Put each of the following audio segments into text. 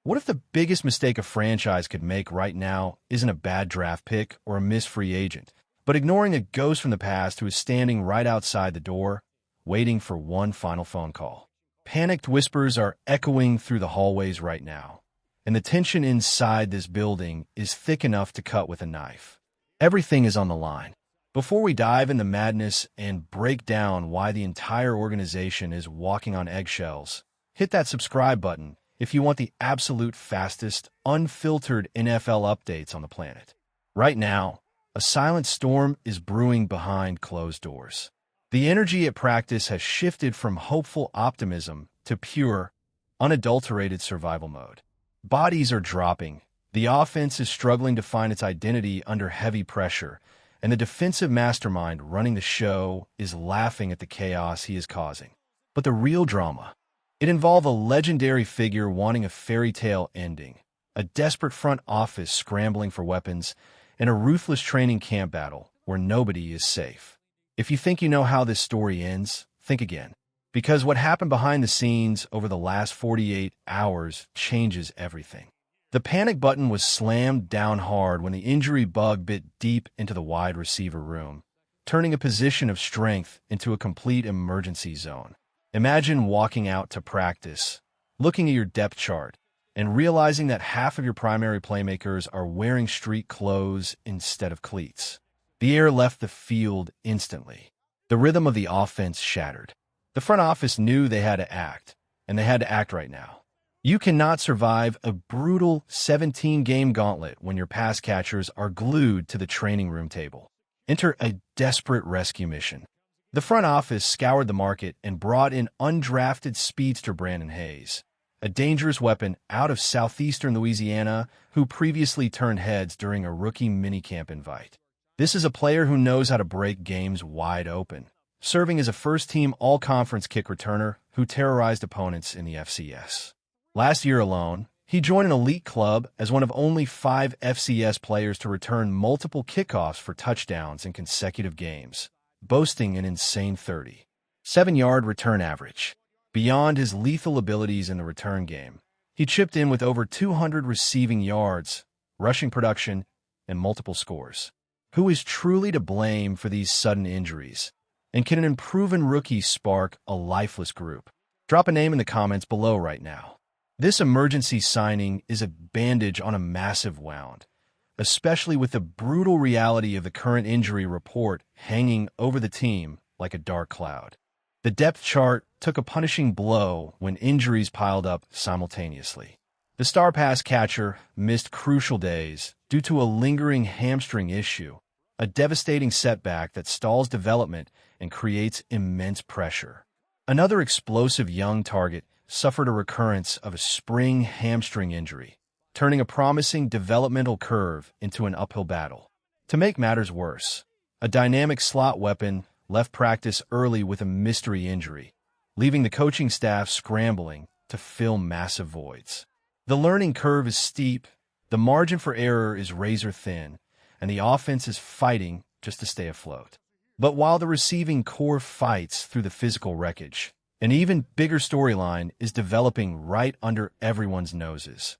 What if the biggest mistake a franchise could make right now isn't a bad draft pick or a missed free agent, but ignoring a ghost from the past who is standing right outside the door, waiting for one final phone call? Panicked whispers are echoing through the hallways right now, and the tension inside this building is thick enough to cut with a knife. Everything is on the line. Before we dive into madness and break down why the entire organization is walking on eggshells, hit that subscribe button if you want the absolute fastest, unfiltered NFL updates on the planet. Right now, a silent storm is brewing behind closed doors. The energy at practice has shifted from hopeful optimism to pure, unadulterated survival mode. Bodies are dropping, the offense is struggling to find its identity under heavy pressure, and the defensive mastermind running the show is laughing at the chaos he is causing. But the real drama, it involved a legendary figure wanting a fairy tale ending, a desperate front office scrambling for weapons, and a ruthless training camp battle where nobody is safe. If you think you know how this story ends, think again. Because what happened behind the scenes over the last 48 hours changes everything. The panic button was slammed down hard when the injury bug bit deep into the wide receiver room, turning a position of strength into a complete emergency zone. Imagine walking out to practice, looking at your depth chart, and realizing that half of your primary playmakers are wearing street clothes instead of cleats. The air left the field instantly. The rhythm of the offense shattered. The front office knew they had to act, and they had to act right now. You cannot survive a brutal 17-game gauntlet when your pass catchers are glued to the training room table. Enter a desperate rescue mission. The front office scoured the market and brought in undrafted speedster Brandon Hayes, a dangerous weapon out of southeastern Louisiana who previously turned heads during a rookie minicamp invite. This is a player who knows how to break games wide open, serving as a first-team all-conference kick returner who terrorized opponents in the FCS. Last year alone, he joined an elite club as one of only 5 FCS players to return multiple kickoffs for touchdowns in consecutive games, boasting an insane 37-yard return average. Beyond his lethal abilities in the return game, he chipped in with over 200 receiving yards, rushing production, and multiple scores. Who is truly to blame for these sudden injuries? And can an unproven rookie spark a lifeless group? Drop a name in the comments below right now. This emergency signing is a bandage on a massive wound, especially with the brutal reality of the current injury report hanging over the team like a dark cloud. The depth chart took a punishing blow when injuries piled up simultaneously. The star pass catcher missed crucial days due to a lingering hamstring issue, a devastating setback that stalls development and creates immense pressure. Another explosive young target suffered a recurrence of a spring hamstring injury, turning a promising developmental curve into an uphill battle. To make matters worse, a dynamic slot weapon left practice early with a mystery injury, leaving the coaching staff scrambling to fill massive voids. The learning curve is steep, the margin for error is razor thin, and the offense is fighting just to stay afloat. But while the receiving core fights through the physical wreckage, an even bigger storyline is developing right under everyone's noses.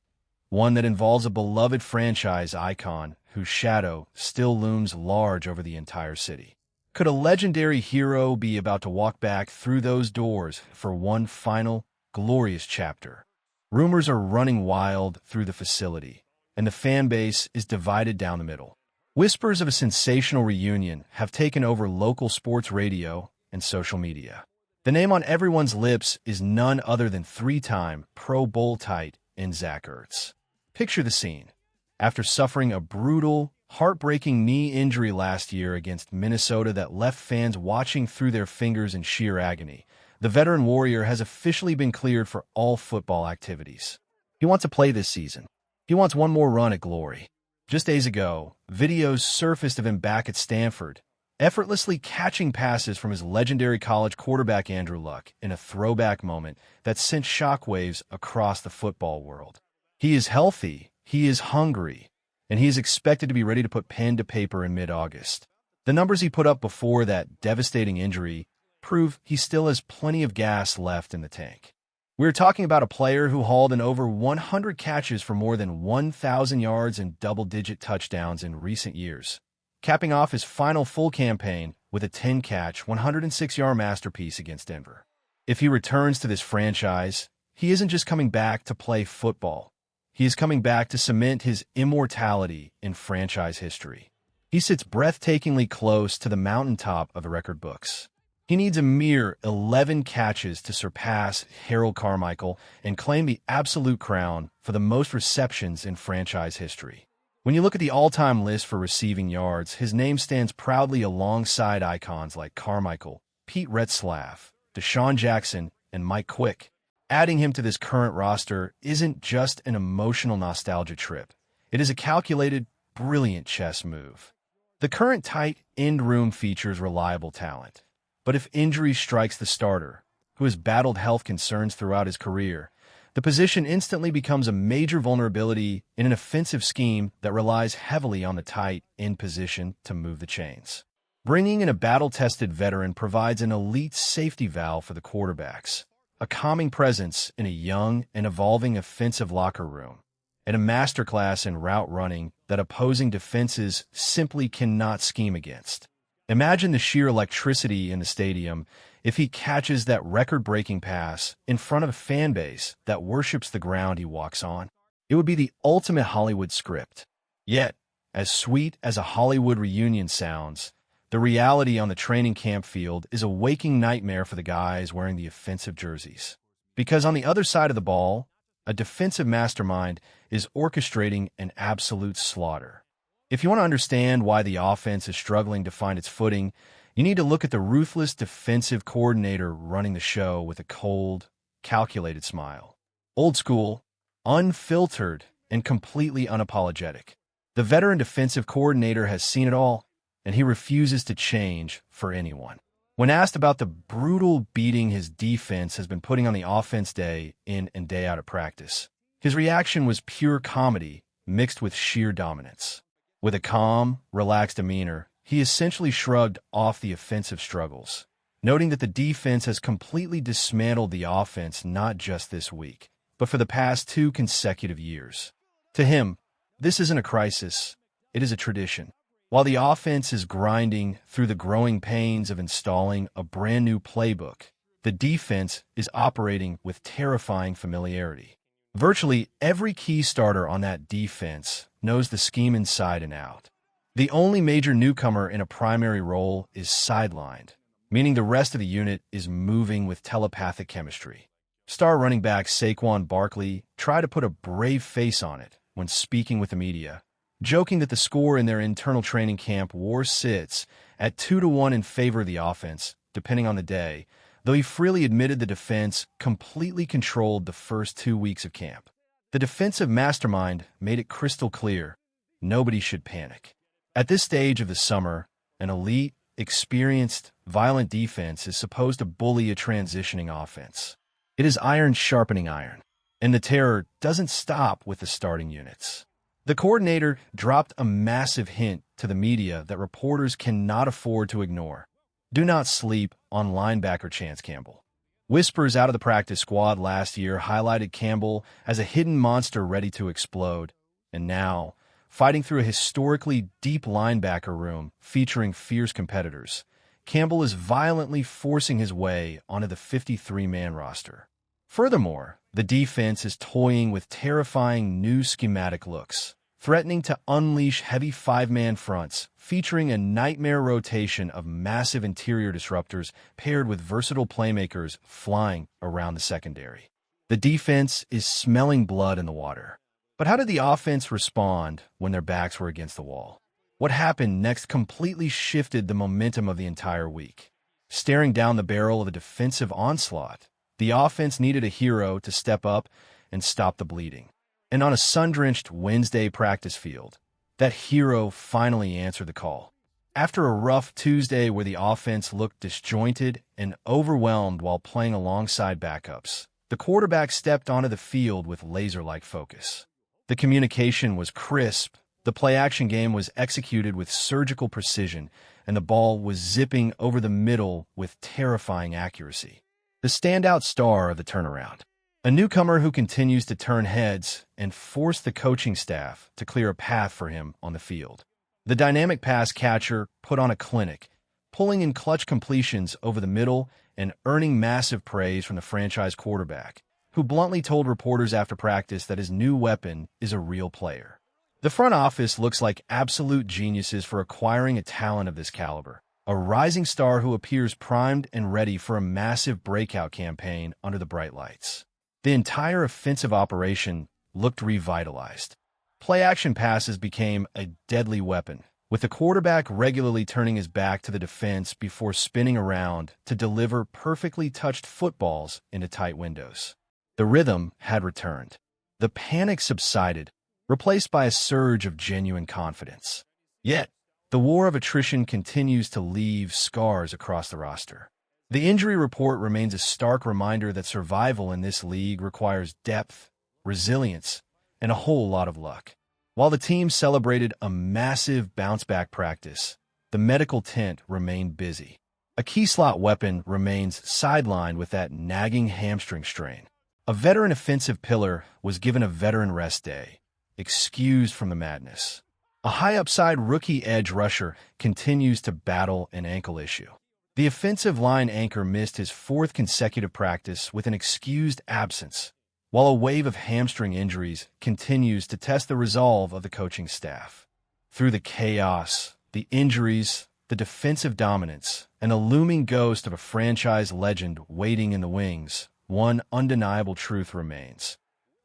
One that involves a beloved franchise icon whose shadow still looms large over the entire city. Could a legendary hero be about to walk back through those doors for one final, glorious chapter? Rumors are running wild through the facility, and the fan base is divided down the middle. Whispers of a sensational reunion have taken over local sports radio and social media. The name on everyone's lips is none other than 3-time Pro Bowl tight end Zach Ertz. Picture the scene. After suffering a brutal, heartbreaking knee injury last year against Minnesota that left fans watching through their fingers in sheer agony, the veteran warrior has officially been cleared for all football activities. He wants to play this season. He wants one more run at glory. Just days ago, videos surfaced of him back at Stanford, effortlessly catching passes from his legendary college quarterback Andrew Luck in a throwback moment that sent shockwaves across the football world. He is healthy, he is hungry, and he is expected to be ready to put pen to paper in mid-August. The numbers he put up before that devastating injury prove he still has plenty of gas left in the tank. We're talking about a player who hauled in over 100 catches for more than 1,000 yards and double-digit touchdowns in recent years, capping off his final full campaign with a 10-catch, 106-yard masterpiece against Denver. If he returns to this franchise, he isn't just coming back to play football. He is coming back to cement his immortality in franchise history. He sits breathtakingly close to the mountaintop of the record books. He needs a mere 11 catches to surpass Harold Carmichael and claim the absolute crown for the most receptions in franchise history. When you look at the all-time list for receiving yards, his name stands proudly alongside icons like Carmichael, Pete Retzlaff, Deshaun Jackson, and Mike Quick. Adding him to this current roster isn't just an emotional nostalgia trip. It is a calculated, brilliant chess move. The current tight end room features reliable talent. But if injury strikes the starter, who has battled health concerns throughout his career, the position instantly becomes a major vulnerability in an offensive scheme that relies heavily on the tight end position to move the chains. Bringing in a battle-tested veteran provides an elite safety valve for the quarterbacks, a calming presence in a young and evolving offensive locker room, and a masterclass in route running that opposing defenses simply cannot scheme against. Imagine the sheer electricity in the stadium if he catches that record-breaking pass in front of a fan base that worships the ground he walks on. It would be the ultimate Hollywood script. Yet, as sweet as a Hollywood reunion sounds, the reality on the training camp field is a waking nightmare for the guys wearing the offensive jerseys. Because on the other side of the ball, a defensive mastermind is orchestrating an absolute slaughter. If you want to understand why the offense is struggling to find its footing, you need to look at the ruthless defensive coordinator running the show with a cold, calculated smile. Old school, unfiltered, and completely unapologetic. The veteran defensive coordinator has seen it all, and he refuses to change for anyone. When asked about the brutal beating his defense has been putting on the offense day in and day out at practice, his reaction was pure comedy mixed with sheer dominance. With a calm, relaxed demeanor, he essentially shrugged off the offensive struggles, noting that the defense has completely dismantled the offense not just this week, but for the past 2 consecutive years. To him, this isn't a crisis, it is a tradition. While the offense is grinding through the growing pains of installing a brand new playbook, the defense is operating with terrifying familiarity. Virtually every key starter on that defense knows the scheme inside and out. The only major newcomer in a primary role is sidelined, meaning the rest of the unit is moving with telepathic chemistry. Star running back Saquon Barkley tried to put a brave face on it when speaking with the media, joking that the score in their internal training camp war sits at 2-1 in favor of the offense, depending on the day, though he freely admitted the defense completely controlled the first 2 weeks of camp. The defensive mastermind made it crystal clear, nobody should panic. At this stage of the summer, an elite, experienced, violent defense is supposed to bully a transitioning offense. It is iron sharpening iron, and the terror doesn't stop with the starting units. The coordinator dropped a massive hint to the media that reporters cannot afford to ignore. Do not sleep on linebacker Chance Campbell. Whispers out of the practice squad last year highlighted Campbell as a hidden monster ready to explode, and now, fighting through a historically deep linebacker room featuring fierce competitors, Campbell is violently forcing his way onto the 53-man roster. Furthermore, the defense is toying with terrifying new schematic looks, threatening to unleash heavy 5-man fronts featuring a nightmare rotation of massive interior disruptors paired with versatile playmakers flying around the secondary. The defense is smelling blood in the water. But how did the offense respond when their backs were against the wall? What happened next completely shifted the momentum of the entire week. Staring down the barrel of a defensive onslaught, the offense needed a hero to step up and stop the bleeding. And on a sun-drenched Wednesday practice field, that hero finally answered the call. After a rough Tuesday where the offense looked disjointed and overwhelmed while playing alongside backups, the quarterback stepped onto the field with laser-like focus. The communication was crisp, the play-action game was executed with surgical precision, and the ball was zipping over the middle with terrifying accuracy. The standout star of the turnaround. A newcomer who continues to turn heads and force the coaching staff to clear a path for him on the field. The dynamic pass catcher put on a clinic, pulling in clutch completions over the middle and earning massive praise from the franchise quarterback, who bluntly told reporters after practice that his new weapon is a real player. The front office looks like absolute geniuses for acquiring a talent of this caliber, a rising star who appears primed and ready for a massive breakout campaign under the bright lights. The entire offensive operation looked revitalized. Play-action passes became a deadly weapon, with the quarterback regularly turning his back to the defense before spinning around to deliver perfectly touched footballs into tight windows. The rhythm had returned. The panic subsided, replaced by a surge of genuine confidence. Yet, the war of attrition continues to leave scars across the roster. The injury report remains a stark reminder that survival in this league requires depth, resilience, and a whole lot of luck. While the team celebrated a massive bounce-back practice, the medical tent remained busy. A key slot weapon remains sidelined with that nagging hamstring strain. A veteran offensive pillar was given a veteran rest day, excused from the madness. A high-upside rookie edge rusher continues to battle an ankle issue. The offensive line anchor missed his fourth consecutive practice with an excused absence, while a wave of hamstring injuries continues to test the resolve of the coaching staff. Through the chaos, the injuries, the defensive dominance, and a looming ghost of a franchise legend waiting in the wings, one undeniable truth remains.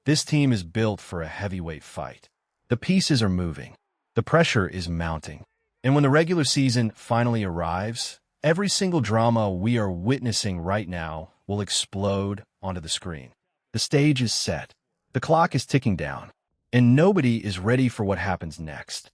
This team is built for a heavyweight fight. The pieces are moving. The pressure is mounting. And when the regular season finally arrives, every single drama we are witnessing right now will explode onto the screen. The stage is set. The clock is ticking down. And nobody is ready for what happens next.